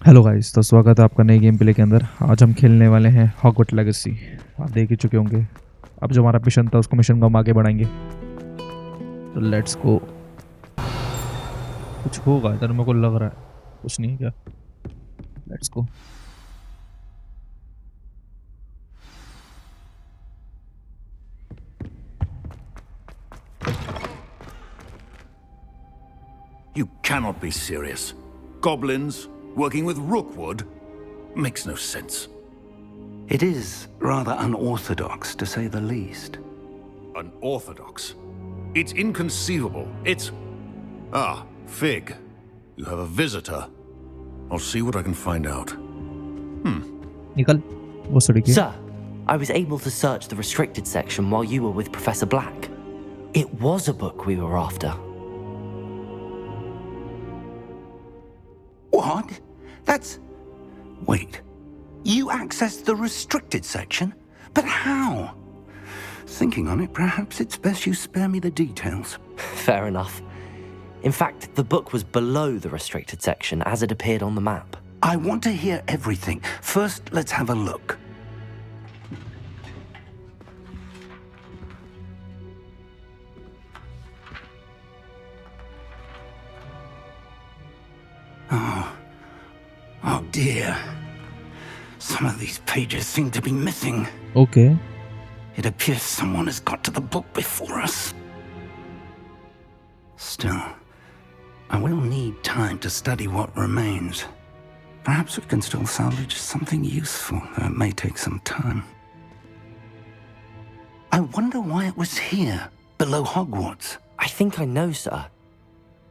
Hello guys, तो स्वागत है आपका नई गेम प्ले के अंदर। आज हम खेलने वाले हैं हॉगवर्ट लेगेसी। आप देख ही चुके होंगे। अब जो हमारा मिशन था उसको मिशन को हम आगे बढ़ाएंगे। तो लेट्स गो। कुछ होगा इधर, मेरे को लग रहा है। कुछ नहीं है क्या? Let's go. You cannot be serious. Goblins working with Rookwood? Makes no sense. It is rather unorthodox, to say the least. Unorthodox? It's inconceivable. It's... Ah, Fig. You have a visitor. I'll see what I can find out. निकल वो सड़क है। Sir, I was able to search the restricted section while you were with Professor Black. It was a book we were after. What? That's... Wait. You accessed the restricted section? But how? Thinking on it, perhaps it's best you spare me the details. Fair enough. In fact, the book was below the restricted section as it appeared on the map. I want to hear everything. First, let's have a look. Oh dear. Some of these pages seem to be missing. Okay It appears someone has got to the book before us. Still, I will need time to study what remains. Perhaps we can still salvage something useful, though it may take some time. I wonder why it was here, below Hogwarts. I think I know, sir.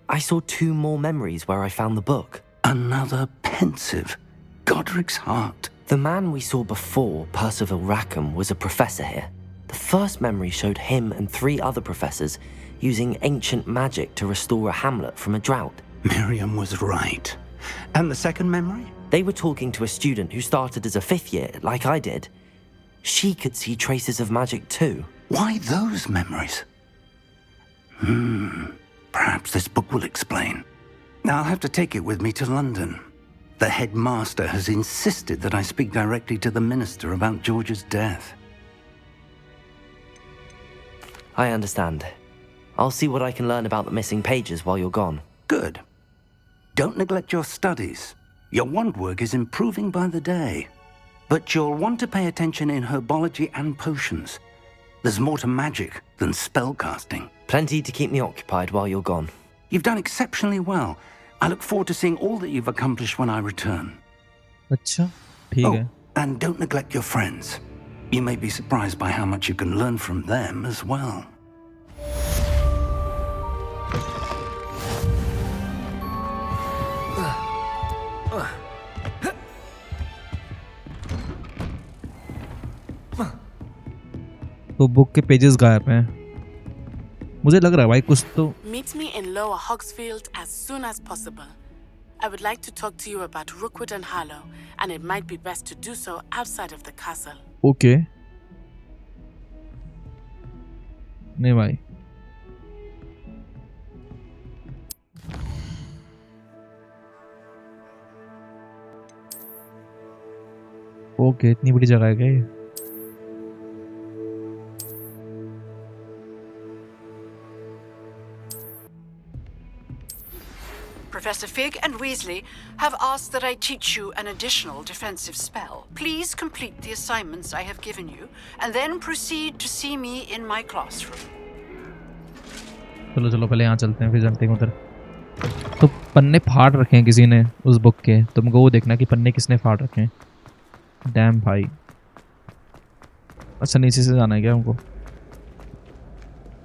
I saw 2 more memories where I found the book. Another pensive. Godric's heart. The man we saw before, Percival Rackham, was a professor here. The first memory showed him and 3 other professors using ancient magic to restore a hamlet from a drought. Miriam was right. And the second memory? They were talking to a student who started as a 5th year, like I did. She could see traces of magic too. Why those memories? Perhaps this book will explain. Now I'll have to take it with me to London. The headmaster has insisted that I speak directly to the minister about George's death. I understand. I'll see what I can learn about the missing pages while you're gone. Good. Don't neglect your studies. Your wand work is improving by the day. But you'll want to pay attention in herbology and potions. There's more to magic than spellcasting. Plenty to keep me occupied while you're gone. You've done exceptionally well. I look forward to seeing all that you've accomplished when I return. अच्छा ठीक है। And don't neglect your friends. You may be surprised by how much you can learn from them as well. तो book के pages गायब हैं। मुझे लग रहा है भाई कुछ तो। Meet me in Lower Hogsfield as soon as possible. I would like to talk to you about Rookwood and Harlow, and it might be best to do so outside of the castle. Okay नहीं भाई। Okay इतनी बड़ी जगह है क्या ये? Professor Fig and Weasley have asked that I teach you an additional defensive spell. Please complete the assignments I have given you, and then proceed to see me in my classroom. चलो चलो पहले यहाँ चलते हैं फिर चलते हैं उधर। तो पन्ने फाड़ रखे हैं किसी ने उस बुक के। तुमको वो देखना कि पन्ने किसने फाड़ रखे हैं। डैम भाई। अच्छा नीचे से जाना है क्या हमको?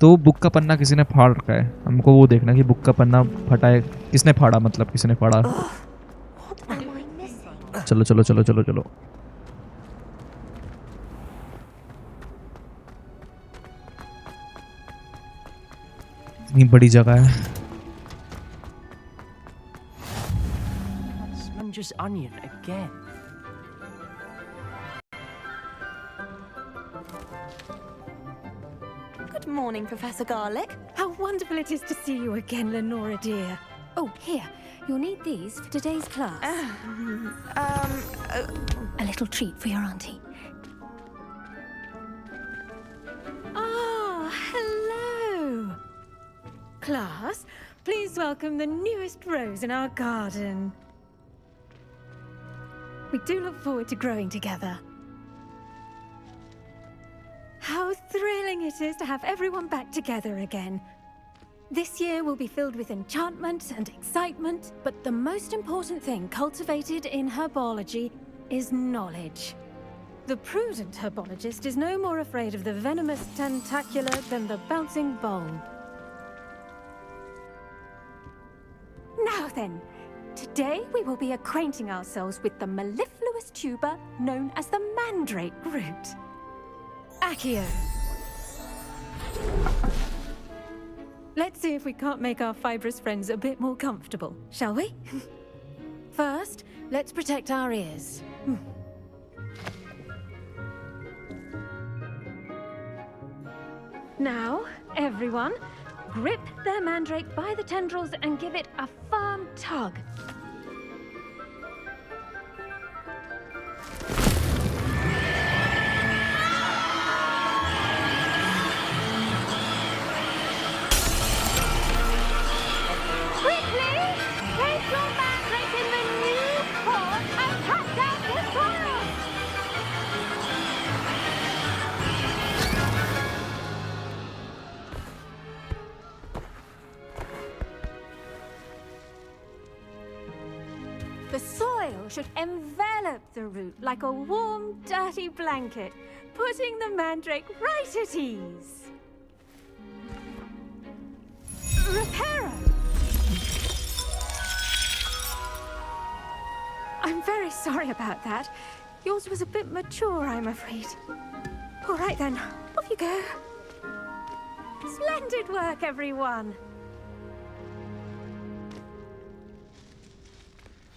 तो बुक का पन्ना किसी ने फाड़ रखा है। हमको वो देखना कि बुक का पन्ना फटा है किसने फाड़ा, मतलब किसने फाड़ा। चलो चलो चलो चलो चलो। इतनी बड़ी जगह है। Munger's onion again. Good morning, Professor Garlick. How wonderful it is to see you again, Lenora dear. Oh, here. You'll need these for today's class. A little treat for your auntie. Ah, hello! Class, please welcome the newest rose in our garden. We do look forward to growing together. How thrilling it is to have everyone back together again. This year will be filled with enchantment and excitement, but the most important thing cultivated in herbology is knowledge. The prudent herbologist is no more afraid of the venomous tentacular than the bouncing bulb. Now then, today we will be acquainting ourselves with the mellifluous tuber known as the mandrake root. Accio. Let's see if we can't make our fibrous friends a bit more comfortable, shall we? First, let's protect our ears. Now, everyone, grip their mandrake by the tendrils and give it a firm tug. The soil should envelop the root like a warm, dirty blanket, putting the mandrake right at ease. Reparo! I'm very sorry about that. Yours was a bit mature, I'm afraid. All right then, off you go. Splendid work, everyone.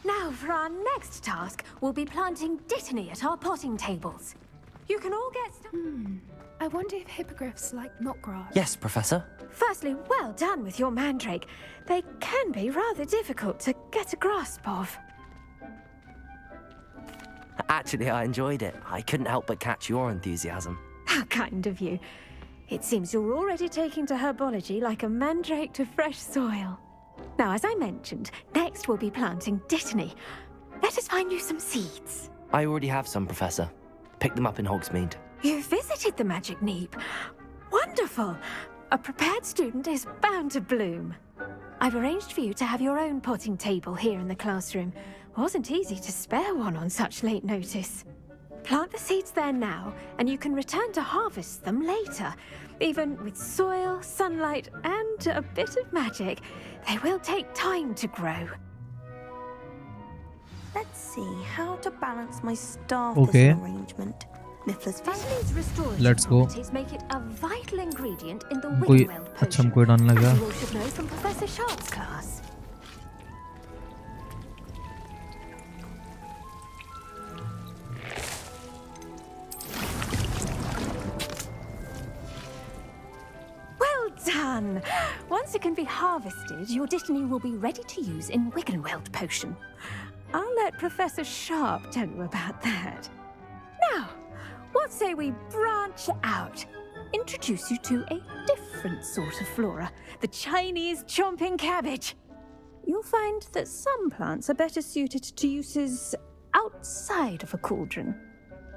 Now, for our next task, we'll be planting dittany at our potting tables. You can all get I wonder if hippogriffs like knotgrass. Yes, Professor. Firstly, well done with your mandrake. They can be rather difficult to get a grasp of. Actually, I enjoyed it. I couldn't help but catch your enthusiasm. How kind of you. It seems you're already taking to herbology like a mandrake to fresh soil. Now, as I mentioned, next we'll be planting dittany. Let us find you some seeds. I already have some, Professor. Picked them up in Hogsmeade. You visited the Magic Neep. Wonderful! A prepared student is bound to bloom. I've arranged for you to have your own potting table here in the classroom. Wasn't easy to spare one on such late notice. Plant the seeds there now, and you can return to harvest them later. Even with soil, sunlight, and a bit of magic, they will take time to grow. Let's see how to balance my staff Okay. arrangement. Miffler's Dittany's restorative Let's go. properties make it a vital ingredient in the कोई Wiggenweld अच्छा potion. हमको डालने लगा. As you all should know from Professor Sharp's class. Well done! Once it can be harvested, your dittany will be ready to use in Wiggenweld potion. I'll let Professor Sharp tell you about that. Now, what say we branch out? Introduce you to a different sort of flora, the Chinese chomping cabbage. You'll find that some plants are better suited to uses outside of a cauldron.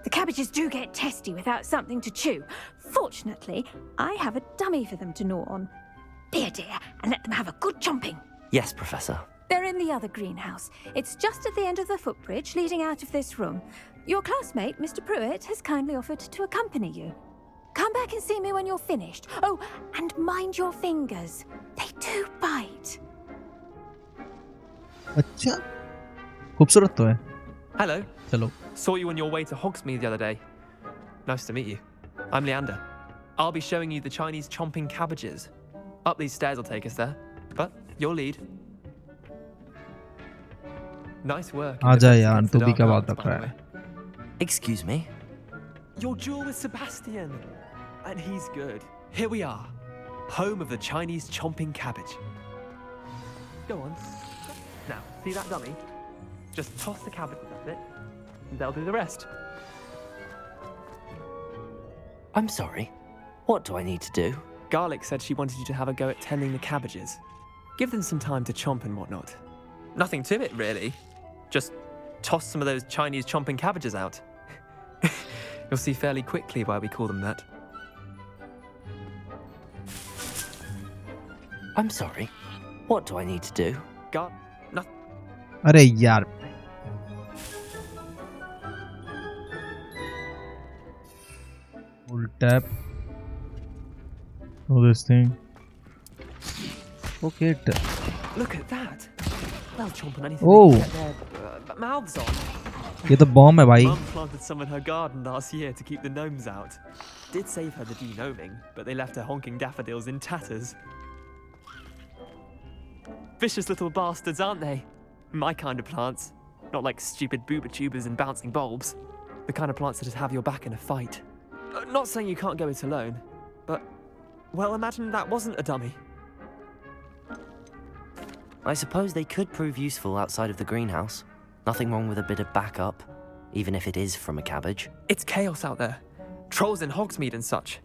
The cabbages do get testy without something to chew. Fortunately, I have a dummy for them to gnaw on. Be a dear and let them have a good chomping. Yes, Professor. They're in the other greenhouse. It's just at the end of the footbridge leading out of this room. Your classmate, Mr. Pruitt, has kindly offered to accompany you. Come back and see me when you're finished. Oh, and mind your fingers. They do bite. अच्छा खूबसूरत तो है. Hello. चलो. Saw you on your way to Hogsmeade the other day. Nice to meet you. I'm Leander. I'll be showing you the Chinese chomping cabbages. Up these stairs will take us there. But your lead. Nice work. in आजा defense यार against तू the भी dark क्या बात arts, कर by रहा the है. way. Excuse me? Your duel with Sebastian. And he's good. Here we are. Home of the Chinese chomping cabbage. Go on. Now, See that dummy? Just toss the cabbages at it, and they'll do the rest. I'm sorry. What do I need to do? Garlic said she wanted you to have a go at tending the cabbages. Give them some time to chomp and whatnot. Nothing to it, really. Just toss some of those Chinese chomping cabbages out. You'll see fairly quickly why we call them that. I'm sorry. What do I need to do? Nothing. अरे यार Hold tab. Oh, this thing. Okay. Look at that. They'll chomp on anything Oh. they can get their mouths on. ये तो bomb है भाई. Mum planted some in her garden last year to keep the gnomes out. Did save her the de-gnoming, but they left her honking daffodils in tatters. Vicious little bastards, aren't they? My kind of plants. Not like stupid booba tubers and bouncing bulbs. The kind of plants that just have your back in a fight. Not saying you can't go it alone, but, well, imagine that wasn't a dummy. I suppose they could prove useful outside of the greenhouse. Nothing wrong with a bit of backup, even if it is from a cabbage. It's chaos out there. Trolls in Hogsmeade and such.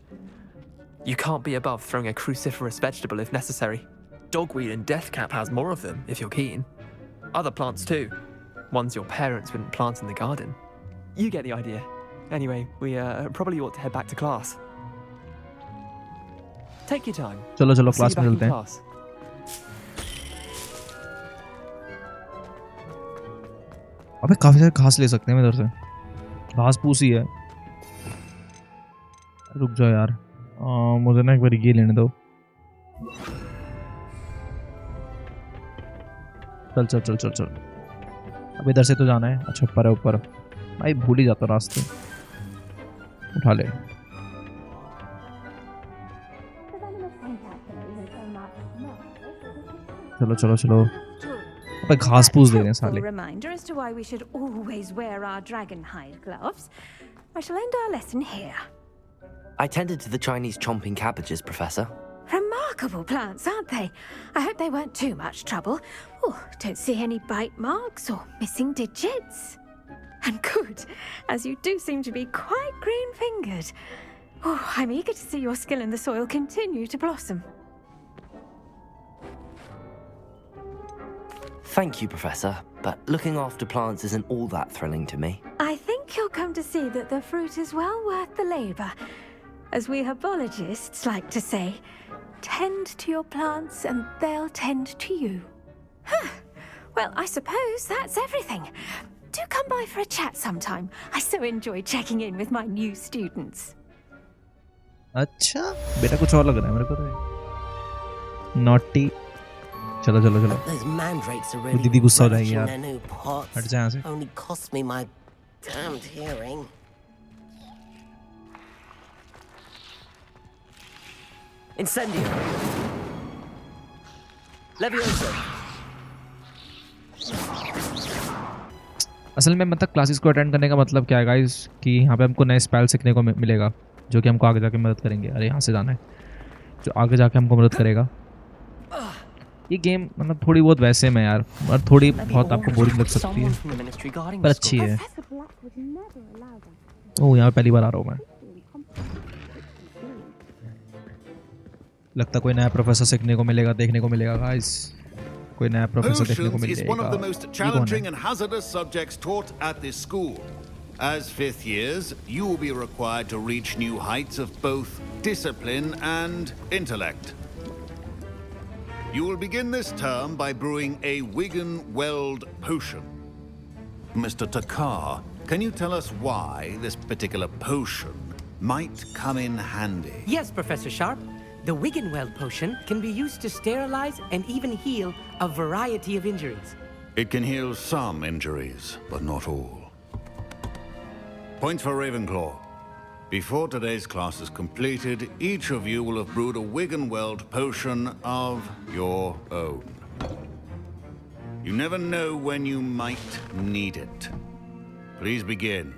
You can't be above throwing a cruciferous vegetable if necessary. Dogweed and deathcap has more of them, if you're keen. Other plants too. Ones your parents wouldn't plant in the garden. You get the idea. Anyway, we probably ought to head back to class. Take your time. चलो चलो See you class में back in चलते हैं. class. अबे काफी सारे घास ले सकते हैं इधर से. घास पूसी है. रुक जाओ यार. मुझे ना एक बार ये लेने दो. चल चल चल चल चल. अब इधर से तो जाना है. अच्छा ऊपर है ऊपर. भाई भूल ही जाता रास्ते. उठा ले. चलो चलो चलो. अबे घास पूस दे रहे हैं साले. Reminder as to why we should always wear our dragon hide gloves. I shall end our lesson here. I tended to the Chinese chomping cabbages, Professor. Remarkable plants, aren't they? I hope they weren't too much trouble. Oh, don't see any bite marks or missing digits. And good, as you do seem to be quite green-fingered. Oh, I'm eager to see your skill in the soil continue to blossom. Thank you, Professor, but looking after plants isn't all that thrilling to me. I think you'll come to see that the fruit is well worth the labour. As we herbologists like to say, tend to your plants and they'll tend to you. Huh. Well, I suppose that's everything. Do come by for a chat sometime. I so enjoy checking in with my new students. अच्छा बेटा कुछ और लग रहा है मेरे को तो. नॉटी. चलो चलो चलो. Those mandrakes are really दीदी गुस्सा हो जाएगी relishing यार. their new pots. हट जा यहाँ से. Only cost me my damned hearing. Incendio. Levioso. असल में मतलब क्लासेस को अटेंड करने का मतलब क्या है गाइस कि यहाँ पे हमको नए स्पेल सीखने को मिलेगा जो कि हमको आगे जाके मदद करेंगे. अरे यहाँ से जाना है. जो आगे जाके हमको मदद करेगा. ये गेम मतलब थोड़ी बहुत वैसे में यार और थोड़ी बहुत आपको बोरिंग लग सकती है पर अच्छी है. ओह यहाँ पे पहली बार आ रहा हूँ मैं. लगता कोई नया प्रोफेसर सीखने को मिलेगा देखने को मिलेगा गाइस. कोई नया प्रोफेसर देखने को Potions is one of the most मिलेगा. challenging and hazardous subjects taught at this school. As fifth years, you will be required to reach new heights of both discipline and intellect. You will begin this term by brewing a Wigan-Weld potion. Mr. Takar, can you tell us why this particular potion might come in handy? Yes, Professor Sharp. The Wigan-Weld potion can be used to sterilize and even heal a variety of injuries. It can heal some injuries, but not all. Point for Ravenclaw. Before today's class is completed, each of you will have brewed a Wigan-Weld potion of your own. You never know when you might need it. Please begin.